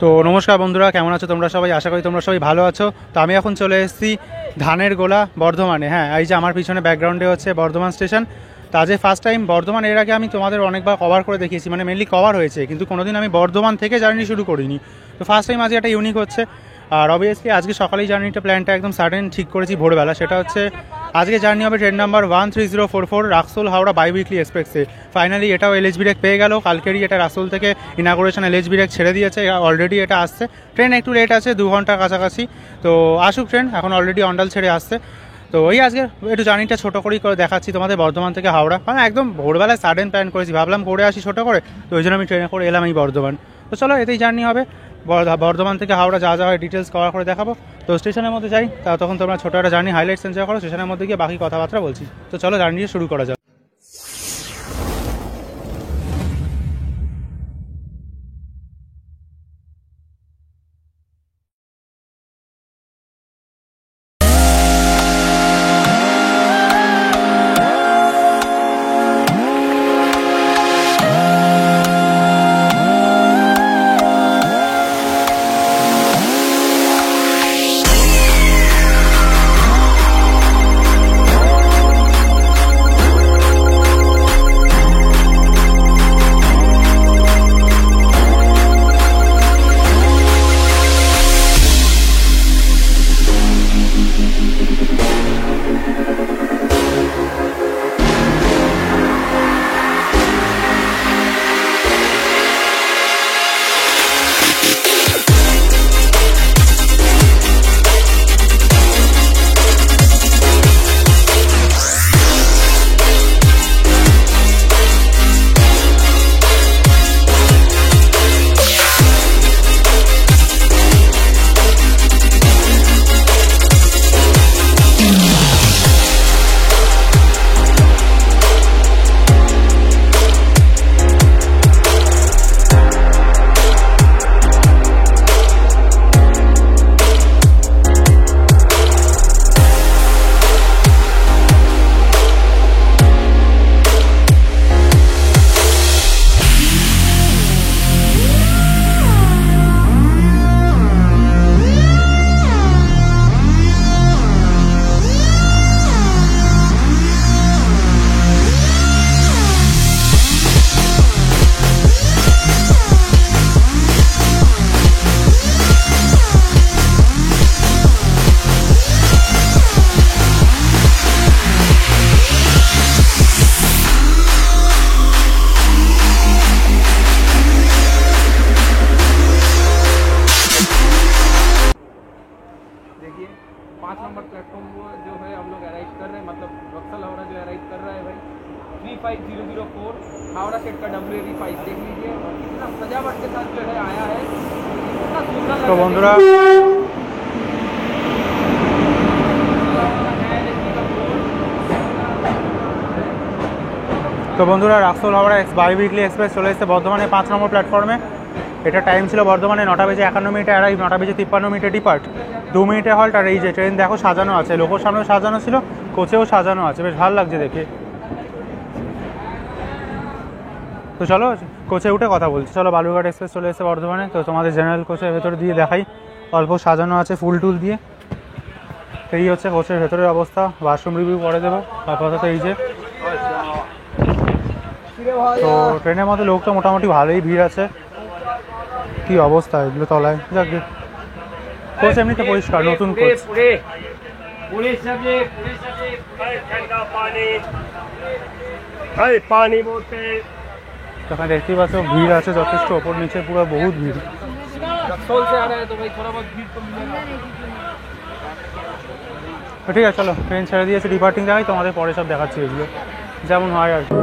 তো নমস্কার বন্ধুরা, কেমন আছো তোমরা সবাই? আশা করি তোমরা সবাই ভালো আছো। তো আমি এখন চলে এসেছি ধানের গোলা বর্ধমানে। হ্যাঁ, এই যে আমার পিছনে ব্যাকগ্রাউন্ডে হচ্ছে বর্ধমান স্টেশন। তো আজ ফার্স্ট টাইম বর্ধমান। এর আগে আমি তোমাদের অনেকবার কভার করে দেখিয়েছি, মানে মেনলি কভার হয়েছে, কিন্তু কোনোদিন আমি বর্ধমান থেকে জার্নি শুরু করিনি। তো ফার্স্ট টাইম আজকে একটা ইউনিক হচ্ছে। আর অবভিয়াসলি আজকে সকালেই জার্নিটা প্ল্যানটা একদম সাডেন ঠিক করেছি ভোরবেলা। সেটা হচ্ছে আজকে জার্নি হবে train number 13044 Raxaul Howrah biweekly এক্সপ্রেসে। ফাইনালি এটাও এলএচবি রেক পেয়ে গেল। কালকেরই এটা রাক্সোল থেকে ইনাগুরেশন এলএচবি রেক ছেড়ে দিয়েছে, অলরেডি এটা আসছে। ট্রেন একটু লেট আছে, 2 ঘন্টার কাছাকাছি। তো আসুক ট্রেন, এখন অলরেডি অন্ডাল ছেড়ে আসছে। তো ওই আজকে একটু জার্নিটা ছোটো করেই করে দেখাচ্ছি তোমাদের বর্ধমান থেকে হাওড়া, কারণ একদম ভোরবেলায় সাডেন প্ল্যান করেছি, ভাবলাম করে আসি ছোটো করে। তো ওই জন্য আমি ট্রেনে করে এলাম এই বর্ধমান। তো চলো, এতেই জার্নি হবে। বর্ধমান থেকে হাওড়া যা হয় ডিটেলস কভার করে দেখাবো। তো স্টেশনের মধ্যে যাই, তা তখন তোমরা ছোটো একটা জার্নি হাইলাইটস এনজয় করো। স্টেশনের মধ্যে গিয়ে বাকি কথাবার্তা বলছি। তো চলো জার্নি শুরু করা যাক। हावड़ा सेट का WAV5 देख लीजिए, कितना सजावट के साथ जो है आया है, कितना सुंदर लग रहा है। तो बंधुरा Raxaul Howrah by weekly express চলে এসেছে বর্ধমানে 5 নম্বর প্ল্যাটফর্মে। এটা টাইম ছিল বর্ধমানে 9:51 অ্যারাইভ, 9:53 ডিপার্ট, 2 মিনিটে হল্ট। আর এই যে ট্রেন দেখো সাজানো আছে, লোকোর সামনেও সাজানো ছিল, কোচেও সাজানো আছে, বেশ ভালো লাগছে দেখে। তো চলো কোচে উঠে কথা বলছি। চলো, বালুরঘাট এক্সপ্রেস চলে এসেছে বর্ধমানে। তো তোমাদের জেনারেল কোচের ভেতরে দিয়ে দেখাই, অল্প সাজানো আছে ফুল টুল দিয়ে। এই হচ্ছে কোচের ভেতরের অবস্থা, ওয়াশরুম রিভিউ করে দেবো আপাতত। এই যে তো ট্রেনের মধ্যে লোক তো মোটামুটি ভালোই ভিড় আছে। কি অবস্থা এগুলো তলায়, যাক কোচ এমনিতে পরিষ্কার, নতুন কোচ। এখানে দেখতেই পাচ্ছ ভিড় আছে যথেষ্ট, ওপর নিচে পুরো বহুত ভিড়। ঠিক আছে, চলো ট্রেন ছেড়ে দিয়েছে, ডিপার্টিং দেখাই তোমাদের, পরে সব দেখাচ্ছি এগুলো যেমন হয় আর কি।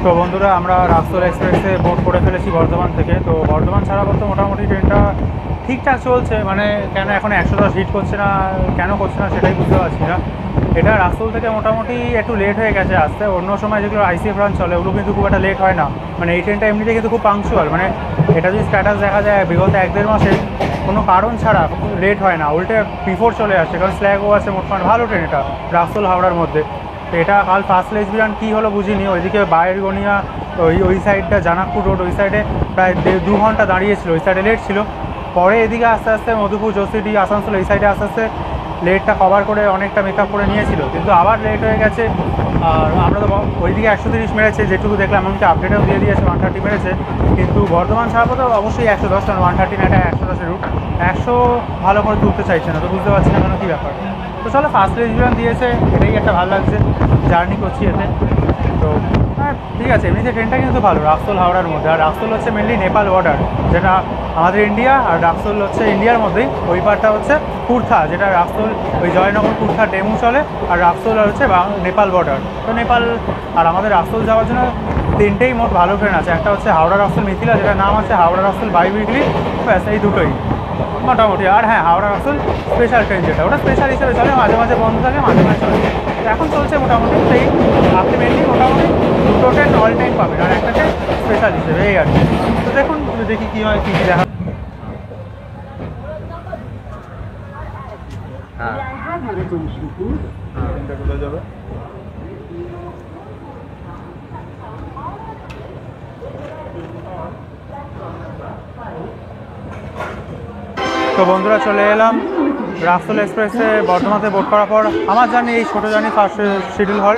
তো বন্ধুরা আমরা রাক্সোল এক্সপ্রেসে বোর্ড করে ফেলেছি বর্ধমান থেকে। তো বর্ধমান ছাড়া বলতে মোটামুটি ট্রেনটা ঠিকঠাক চলছে, মানে কেন এখন 110 হিট করছে না, কেন করছে না সেটাই বুঝতে পারছি না। এটা রাক্সোল থেকে মোটামুটি একটু লেট হয়ে গেছে আসতে। অন্য সময় যেগুলো আইসিএফ রান চলে ওগুলো কিন্তু খুব একটা লেট হয় না, মানে এই ট্রেনটা এমনিতে কিন্তু খুব পাংচুয়াল। মানে এটা যদি স্ট্যাটাস দেখা যায় বিগত 1-1.5 মাসে কোনো কারণ ছাড়া লেট হয় না, উল্টে বিফোর চলে আসছে, কারণ স্ল্যাগও আছে মোটমাট ভালো ট্রেন এটা রাক্সোল হাওড়ার মধ্যে। তো এটা কাল ফার্স্ট লেসবিয়ান কী হলো বুঝিনি, ওইদিকে বাইরগনিয়া ওই সাইডটা জানাকপুর রোড ওই সাইডে প্রায় 2 ঘন্টা দাঁড়িয়েছিল, ওই সাইডে লেট ছিল। পরে এদিকে আস্তে আস্তে মধুপুর, জোসিডি, আসানসোল এই সাইডে আস্তে আস্তে লেটটা কভার করে অনেকটা মেকআপ করে নিয়েছিল, কিন্তু আবার লেট হয়ে গেছে। আর আমরা তো ওইদিকে 130 মেরেছে যেটুকু দেখলাম, এমনকি আপডেটেও দিয়ে দিয়েছে 130 মেরেছে। কিন্তু বর্ধমান ছাড়া তো অবশ্যই 110, কারণ 130 না, এটা 110 রুট, 100 ভালো করে তুলতে চাইছে না, তো বুঝতে পারছি না কেন কী ব্যাপার। তো চলো ফার্স্ট রেজিস্ট্রেশন দিয়েছে, এটাই একটা ভালো লাগছে, জার্নি করছি এতে। তো হ্যাঁ ঠিক আছে, এমনিতে ট্রেনটা কিন্তু ভালো রাক্সোল হাওড়ার মধ্যে। আর রাক্সোল হচ্ছে মেনলি নেপাল বর্ডার, যেটা আমাদের ইন্ডিয়া, আর রাক্সোল হচ্ছে ইন্ডিয়ার মধ্যেই। ওই পারটা হচ্ছে কুর্থা, যেটা রাক্সোল ওই জয়নগর কুর্থা ডেমু চলে, আর রাক্সোল হচ্ছে নেপাল বর্ডার। তো নেপাল আর আমাদের রাক্সোল যাওয়ার জন্য 3টেই মোট ভালো ট্রেন আছে। একটা হচ্ছে হাওড়া রাক্সোল মিথিলা, যেটার নাম আছে হাওড়া রাক্সোল বাই উইকলি, ব্যাস এই দুটোই মোটামুটি। আর হ্যাঁ, হাওড়া রাক্সোল স্পেশাল ট্রেন, যেটা ওটা স্পেশাল হিসেবে চলে, মাঝে মাঝে বন্ধ থাকে, মাঝে মাঝে চলে। এখন চলছে মোটামুটি সেই, আপনি মেনলি মোটামুটি 2টো ট্রেন অল টাইম পাবেন, আর একটা ট্রেন স্পেশাল হিসেবে, এই আর কি। তো দেখুন দেখি কী হয়, কী কী দেখা। কোথায় যাবে? তো বন্ধুরা চলে এলাম রাক্সোল এক্সপ্রেসে বর্ধমানে বোর্ড করার পর। আমার জানি এই ছোটো জার্নি ফার্স্ট শিডিউল হল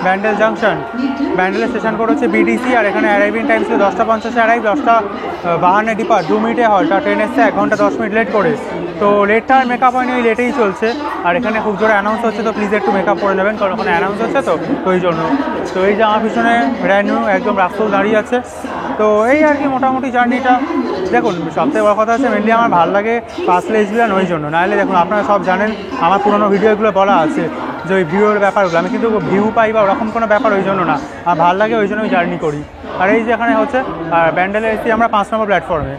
ব্যান্ডেল জাংশন, ব্যান্ডেলের স্টেশন কোড হচ্ছে বিডিসি। আর এখানে অ্যারাইভিং টাইম ছিল 10:50 অ্যারাইভ, 10:52 ডিপার, 2 মিনিটে হলটা। ট্রেন এসছে 1 ঘন্টা 10 মিনিট লেট করে। তো লেটটা আর মেকআপ হয়নি, ওই লেটেই চলছে। আর এখানে খুব জোরে অ্যানাউন্স হচ্ছে, তো প্লিজ একটু মেকআপ করে নেবেন, কারণ ওখানে অ্যানাউন্স হচ্ছে, তো ওই জন্য। তো এই যে আমার পিছনে ব্র্যান্ড নিউ একদম রাক্সোল দাঁড়িয়ে আছে। তো এই আর কি মোটামুটি জার্নিটা। দেখুন সবথেকে বড় কথা হচ্ছে মেনলি আমার ভালো লাগে ফার্স্ট লেসবিয়ান ওই জন্য, নাহলে দেখুন আপনারা সব জানেন আমার পুরোনো ভিডিওগুলো বলা আছে যে ওই ভিউর ব্যাপারগুলো, আমি কিন্তু ভিউ পাই বা ওরকম কোনো ব্যাপার ওই জন্য না, আমার ভালো লাগে ওই জন্য আমি জার্নি করি। আর এই যে এখানে হচ্ছে ব্যান্ডেলে এসেছি আমরা 5 নম্বর প্ল্যাটফর্মে।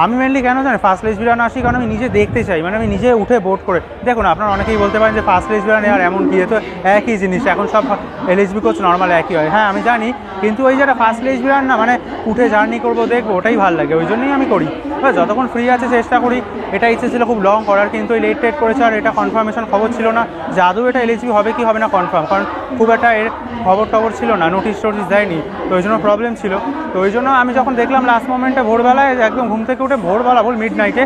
আমি মেনলি কেন জানি ফার্স্ট লেসবিয়ান আসি, কারণ আমি নিজে দেখতে চাই, মানে আমি নিজে উঠে বোর্ড করে। দেখুন আপনারা অনেকেই বলতে পারেন যে ফার্স্ট লেসবিয়ান আর এমন কি, তো একই জিনিস, এখন সব এলএসবি কোচ নর্মাল একই হয়। হ্যাঁ আমি জানি, কিন্তু ওই যেটা ফার্স্ট লেসবিয়ান না, মানে উঠে জার্নি করবো, দেখবো, ওটাই ভালো লাগে, ওই জন্যই আমি করি। এবার যতক্ষণ ফ্রি আছে চেষ্টা করি। এটা ইচ্ছে ছিল খুব লং করার, কিন্তু ওই লেট টেট করেছে, আর এটা কনফার্মেশন খবর ছিল না যে আদৌ এটা এলএসবি হবে কি হবে না কনফার্ম, কারণ খুব একটা এর খবর টবর ছিল না, নোটিশ টোটিস দেয়নি, তো ওই জন্য প্রবলেম ছিল। তো ওই জন্য আমি যখন দেখলাম লাস্ট মোমেন্টে ভোরবেলায় একদম ঘুম থেকে উঠে, ভোরবেলা বল মিড নাইটে,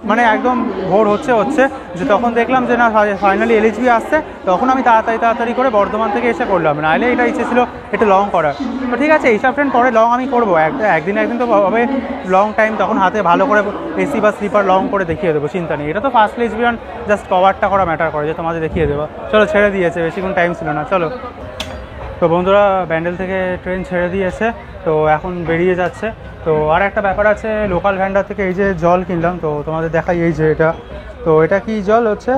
মানে একদম ভোর হচ্ছে যে তখন দেখলাম যে না ফাইনালি এলএসবি আসছে, তখন আমি তাড়াতাড়ি করে বর্ধমান থেকে এসে করলাম, নাহলে এটা ইচ্ছে ছিল একটু লং করার। তো ঠিক আছে, এইসব ট্রেন পরে লং আমি করবো, একদিন তো হবে লং টাইম, তখন হাতে ভালো করে এসি বা স্লিপার লং করে দেখিয়ে দেবো, চিন্তা নেই। এটা তো ফার্স্ট লেসবিয়ান, জাস্ট কভারটা করা ম্যাটার করে, যে তোমাদের দেখিয়ে দেবো। চলো ছেড়ে দিয়েছে, বেশিক্ষণ টাইম ছিল না, চলো। তো বন্ধুরা ব্যান্ডেল থেকে ট্রেন ছেড়ে দিয়েছে, তো এখন বেরিয়ে যাচ্ছে। তো আর একটা ব্যাপার আছে, লোকাল ভ্যান্ডার থেকে এই যে জল কিনলাম, তো তোমাদের দেখাই এই যে এটা। তো তো এটা কি জল হচ্ছে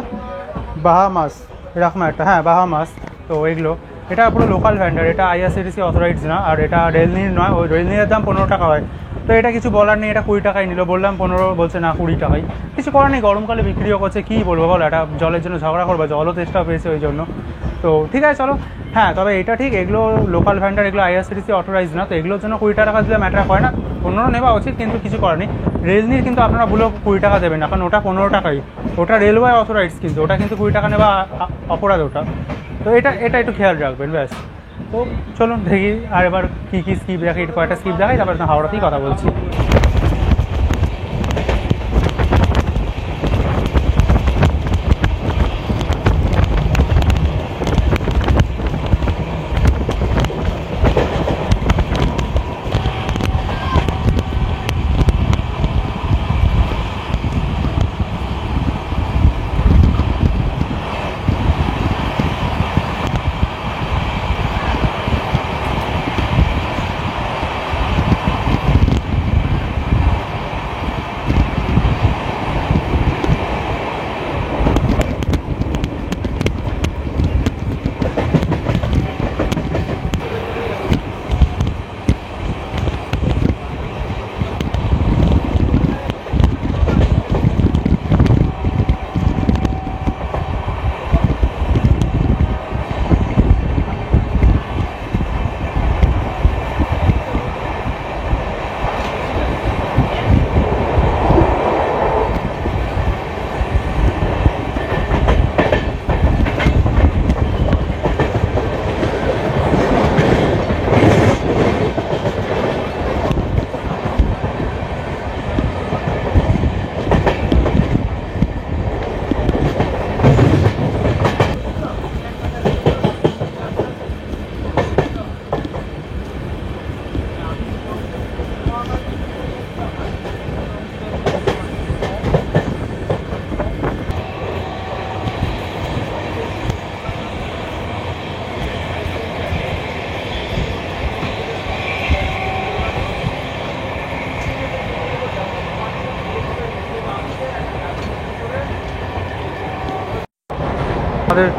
বাহামাস, এরকম একটা, হ্যাঁ বাহামাস। তো এগুলো এটা পুরো লোকাল ভ্যান্ডার, এটা আইআরসিটিসি অথরাইজড না, আর এটা রেলনির নয়। ওই রেলনির দাম 15 টাকা হয়। তো এটা কিছু বলার নেই, এটা 20 টাকায় নিল, বললাম 15, বলছে না 20 টাকায়। কিছু করার নেই, গরমকালে বিক্রিও করছে, কী বলবো বলো, এটা জলের জন্য ঝগড়া করবো, জলও তেষ্টা পেয়েছে ওই জন্য। তো ঠিক আছে চলো। হ্যাঁ তবে এটা ঠিক, এগুলো লোকাল ভ্যান্ডার, এগুলো আইআরসিটিসি অথরাইজ না, তো এগুলোর জন্য 20 টাকা দিলে ম্যাটার হয় না। 15 নেওয়া উচিত, কিন্তু কিছু করার নেই। রেলনির কিন্তু আপনারা ভুলেও 20 টাকা দেবেন না, কারণ ওটা 15 টাকাই, ওটা রেলওয়ে অথরাইজ, কিন্তু ওটা কিন্তু 20 টাকা নেওয়া অপরাধ ওটা। তো এটা একটু খেয়াল রাখবেন ব্যাস। তো চলুন দেখি আর এবার কী কী স্কিপ দেখি, কয়েকটা স্কিপ দেখাই, তারপরে হাওড়াতেই কথা বলছি। আমাদের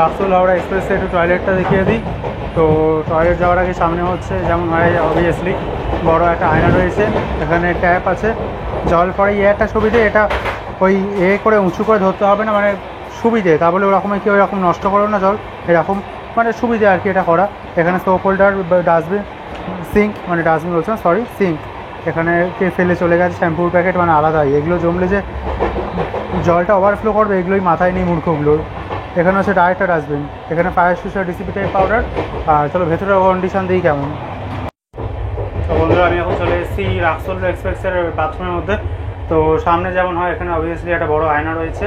রাসুল হাওড়া এক্সপ্রেসে একটু টয়লেটটা দেখিয়ে দিই। তো টয়লেট যাওয়ার আগে সামনে হচ্ছে যেমন হয় অবভিয়াসলি বড় একটা আয়না রয়েছে, এখানে ট্যাপ আছে, জল পরে একটা সুবিধে, এটা ওই করে উঁচু করে ধরতে হবে না, মানে সুবিধে, তা বলে ওরকমই কি ওইরকম নষ্ট করো না জল, এরকম মানে সুবিধে আর কি এটা করা। এখানে সোপ হোল্ডার, ডাস্টবিন, সিঙ্ক, মানে ডাস্টবিন বলছে না সরি সিঙ্ক, এখানে কে ফেলে চলে গেছে শ্যাম্পুর প্যাকেট, মানে আলাদাই, এগুলো জমলে যে জলটা ওভারফ্লো করবে এগুলোই মাথায় নেই মূর্খগুলোর। এখানে হচ্ছে আরেকটা ডাস্টবিন, এখানে ফায়ার স্টেশন ডিসিপিটাইভ পাউডার। আর চলো ভেতরে কন্ডিশন দিই কেমন। তো বন্ধুরা আমি এখন চলে এসেছি রাক্সোল এক্সপ্রেসের বাথরুমের মধ্যে। তো সামনে যেমন হয় এখানে অবভিয়াসলি একটা বড় আয়না রয়েছে,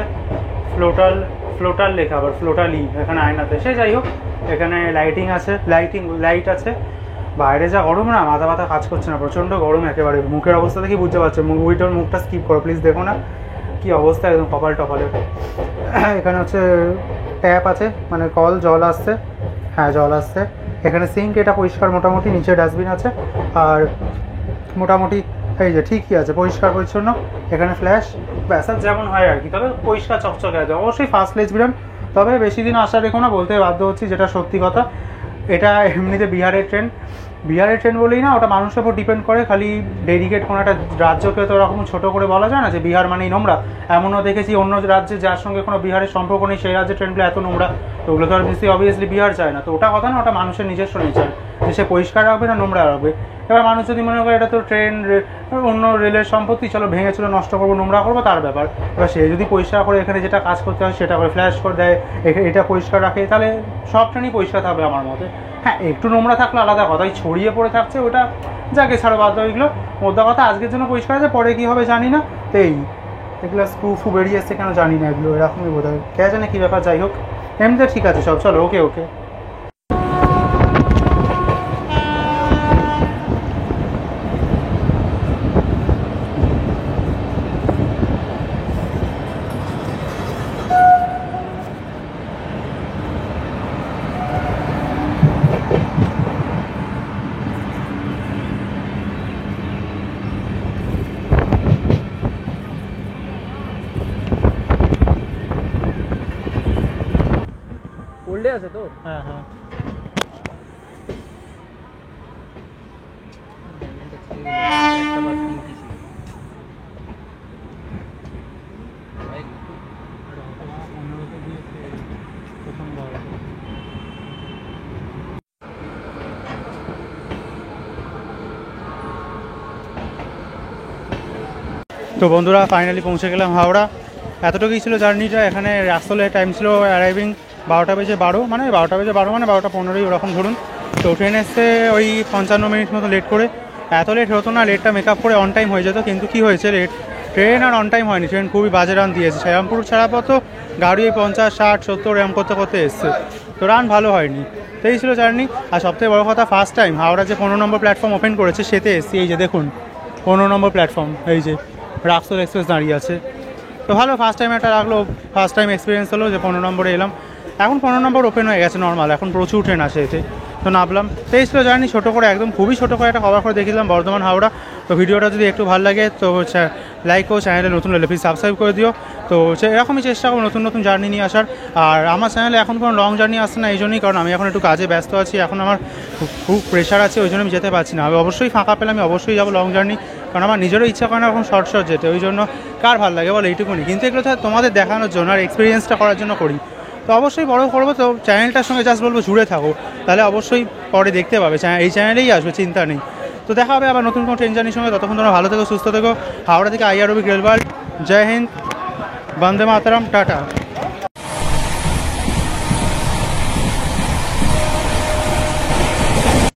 ফ্লোটাল লেখা, আবার ফ্লোটালি এখানে আয়নাতে, সে যাই হোক। এখানে লাইটিং আছে, লাইট আছে। বাইরে যা গরম না, মাথা ব্যথা কাজ করছে না, প্রচণ্ড গরম একেবারে। মুখের অবস্থা দেখি বুঝতে পারছো, মুখটা স্কিপ করো প্লিজ, দেখো না কি অবস্থা, একদম কপাল টপালে। এখানে হচ্ছে ট্যাপ আছে, মানে কল, জল আসছে, হ্যাঁ জল আসছে। এখানে সিঙ্ক, এটা পরিষ্কার মোটামুটি, নিচে ডাস্টবিন আছে, আর মোটামুটি এই যে ঠিকই আছে, পরিষ্কার পরিচ্ছন্ন। এখানে ফ্ল্যাশ, ব্যাস যেমন হয় আর কি, তবে পরিষ্কার চকচকে আছে। অবশ্যই ফার্স্ট লেজবিরাম, তবে বেশি দিন আসা দেখো না, বলতে বাধ্য হচ্ছি, যেটা সত্যি কথা। এটা এমনিতে বিহারের ট্রেন বলেই না, ওটা মানুষের উপর ডিপেন্ড করে, খালি ডেডিকেট কোনো একটা রাজ্যকে তো ওরকম ছোটো করে বলা যায় না যে বিহার মানেই নোংরা। এমনও দেখেছি অন্য রাজ্যে যার সঙ্গে কোনো বিহারের সম্পর্ক নেই, সেই রাজ্যের ট্রেনগুলো এত নোংরা, তো ওগুলো তো আর অবভিয়াসলি বিহার চায় না। তো ওটা কথা না, ওটা মানুষের নিজস্ব নেচার, যে সে পরিষ্কার রাখবে না নোংরা রাখবে। এবার মানুষ যদি মনে করে এটা তো ট্রেন, অন্য রেলের সম্পত্তি, চলো ভেঙেছিল নষ্ট করবো, নোংরা করবো, তার ব্যাপার। এবার সে যদি পরিষ্কার করে, এখানে যেটা কাজ করতে হয় সেটা করে ফ্ল্যাশ করে দেয়, এটা পরিষ্কার রাখে, তাহলে সব ট্রেনই পরিষ্কার থাকবে আমার মতে। হ্যাঁ একটু নোংরা থাকলে আলাদা কথা, ছড়িয়ে পড়ে থাকছে ওটা যাকে ছাড়ো, বাদ দাও এগুলো। মোদ্দা কথা আজকের জন্য পরিষ্কার আছে, পরে কী হবে জানি না। তো এগুলো স্ক্রু বেরিয়ে এসছে কেন জানি না, এগুলো এরকমই বোধ হয়, কে জানে কী ব্যাপার। যাই হোক এমনিতে ঠিক আছে সব, চলো ওকে ওকে। হোল্ডে আছে তো? হ্যাঁ হ্যাঁ তো বন্ধুরা ফাইনালি পৌঁছে গেলাম হাওড়া। এতটুকুই ছিল জার্নিটা। এখানে আসলে টাইম ছিল অ্যারাইভিং 12:12, মানে 12:12 মানে 12:15 ওরকম ধরুন। তো ট্রেন এসছে ওই 55 মিনিট মতো লেট করে। এত লেট হতো না, লেটটা মেকআপ করে অন টাইম হয়ে যেত, কিন্তু কি হয়েছে ট্রেন আর অন টাইম হয়নি। ট্রেন খুবই বাজে রান দিয়েছে। শ্রীরামপুর ছাড়া পর তো গাড়ি 50, 60, 70 এরম করতে করতে এসছে, তো রান ভালো হয়নি। তো এই ছিল জার্নি। আর সবথেকে বড় কথা, ফার্স্ট টাইম হাওড়া যে 15 নম্বর প্ল্যাটফর্ম ওপেন করেছে সেতে এসছি। এই যে দেখুন 15 নম্বর প্ল্যাটফর্ম, এই যে রাক্সোল এক্সপ্রেস দাঁড়িয়ে আছে। তো ভালো, ফার্স্ট টাইম একটা রাখলো, ফার্স্ট টাইম এক্সপিরিয়েন্স হলো যে 15 নম্বরে এলাম। এখন 15 নম্বর ওপেন হয়ে গেছে নর্মাল, এখন প্রচুর ট্রেন আসে এতে। তো নামলাম। তো এই ছিল জার্নি, ছোটো করে একদম খুবই ছোটো করে একটা কভার করে দেখিলাম বর্ধমান হাওড়া। তো ভিডিওটা যদি একটু ভালো লাগে তো লাইক ও চ্যানেলে নতুন হলে প্লিজ সাবস্ক্রাইব করে দিও। তো এরকমই চেষ্টা করবো নতুন নতুন জার্নি নিয়ে আসার। আর আমার চ্যানেলে এখন কোনো লং জার্নি আসছে না, এই জন্যই, কারণ আমি এখন একটু কাজে ব্যস্ত আছি, এখন আমার খুব প্রেশার আছে, ওই জন্য আমি যেতে পারছি না। আমি অবশ্যই ফাঁকা পেলে আমি অবশ্যই যাবো লং জার্নি, কারণ আমার নিজেরও ইচ্ছা করে না এখন শর্ট যেতে। ওই জন্য কার ভালো লাগে বলো, এইটুকুনি। কিন্তু এগুলো তোমাদের দেখানোর জন্য আর এক্সপিরিয়েন্সটা করার জন্য করি। তো অবশ্যই বড় করবো, তো চ্যানেলটার সঙ্গে জাস্ট বলবো জুড়ে থাকো, তাহলে অবশ্যই পরে দেখতে পাবে এই চ্যানেলেই আসবে, চিন্তা নেই। তো দেখা হবে আবার নতুন কোনো ট্রেন জার্নির সঙ্গে। ততক্ষণ তোমরা ভালো থেকো, সুস্থ থেকো। হাওড়া থেকে IROB গ্রেলবাল্ট। জয় হিন্দ, বন্দে মাতরম, টাটা।